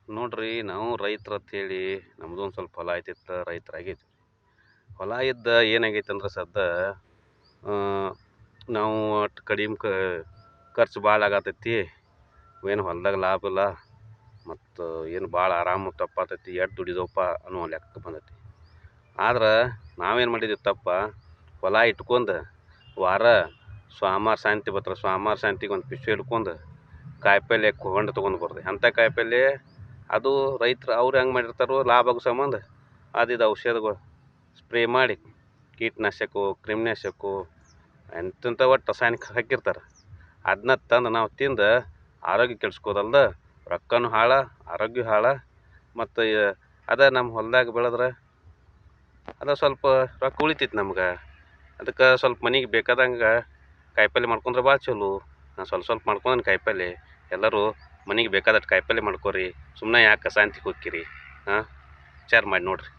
ನೋಡ್ರಿ ನಾವು ರೈತರು ಅಂತೇಳಿ ನಮ್ದು ಒಂದು ಸ್ವಲ್ಪ ಹೊಲ ಐತಿತ್ತು ರೈತರಾಗೈತಿ. ಹೊಲ ಇದ್ದ ಏನಾಗೈತೆ ಅಂದ್ರೆ ಆ, ನಾವು ಅಷ್ಟು ಕಡಿಮೆ ಖರ್ಚು ಭಾಳ ಆಗತೈತಿ. ಏನು ಹೊಲ್ದಾಗ ಲಾಭ ಇಲ್ಲ. ಮತ್ತು ಏನು ಭಾಳ ಆರಾಮ ತಪ್ಪಾತೈತಿ, ಎಟ್ಟು ದುಡಿದವಪ್ಪ ಅನ್ನೋ ಲೆಕ್ಕ ಬಂದೈತಿ. ಆದ್ರೆ ನಾವೇನು ಮಾಡಿದ್ವಿ ತಪ್ಪ, ಹೊಲ ಇಟ್ಕೊಂಡು ವಾರ ಸೋಮವಾರ ಶಾಂತಿ ಬರ್ತಾರೆ, ಸೋಮವಾರ ಶಾಂತಿಗೆ ಒಂದು ಪಿಶು ಹಿಡ್ಕೊಂಡು ಕಾಯಿಪಲ್ಲೆ ಹೊಂಡ ತೊಗೊಂಡು ಬರ್ದೆ. ಅಂಥ ಕಾಯಿಪಲ್ಲೆ ಅದು ರೈತರು ಅವ್ರು ಹೆಂಗೆ ಮಾಡಿರ್ತಾರೋ ಲಾಭ ಆಗೋ ಸಂಬಂಧ ಅದಿದು ಔಷಧಗಳು ಸ್ಪ್ರೇ ಮಾಡಿ ಕೀಟನಾಶಕ ಕ್ರಿಮಿನಾಶಕ ಎಂತೆಂಥ ಒಟ್ಟು ರಾಸಾಯನಿಕ ಹಾಕಿರ್ತಾರೆ. ಅದನ್ನ ತಂದು ನಾವು ತಿಂದು ಆರೋಗ್ಯ ಕೆಡ್ಸ್ಕೋದಲ್ದ ರೊಕ್ಕನೂ ಹಾಳ, ಆರೋಗ್ಯ ಹಾಳ. ಮತ್ತು ಅದ ನಮ್ಮ ಹೊಲದಾಗ ಬೆಳೆದ್ರೆ ಅದು ಸ್ವಲ್ಪ ರೊಕ್ಕ ಉಳಿತೈತಿ ನಮ್ಗೆ. ಅದಕ್ಕೆ ಸ್ವಲ್ಪ ಮನೆಗೆ ಬೇಕಾದಂಗೆ ಕಾಯಿಪಲ್ಲೆ ಮಾಡ್ಕೊಂಡ್ರೆ ಭಾಳ ಚಲೋ. ನಾನು ಸ್ವಲ್ಪ ಸ್ವಲ್ಪ ಮಾಡ್ಕೊಂಡೇನೆ ಕಾಯಿಪಲ್ಲೆ. ಎಲ್ಲರೂ ಮನೆಗೆ ಬೇಕಾದಷ್ಟು ಕಾಯಿಪಲ್ಲೆ ಮಾಡ್ಕೊರಿ, ಸುಮ್ಮನೆ ಯಾಕೆ ಕಸ ಅಂತ ಹೋಕ್ಕಿರಿ. ವಿಚಾರ ಮಾಡಿ ನೋಡಿರಿ.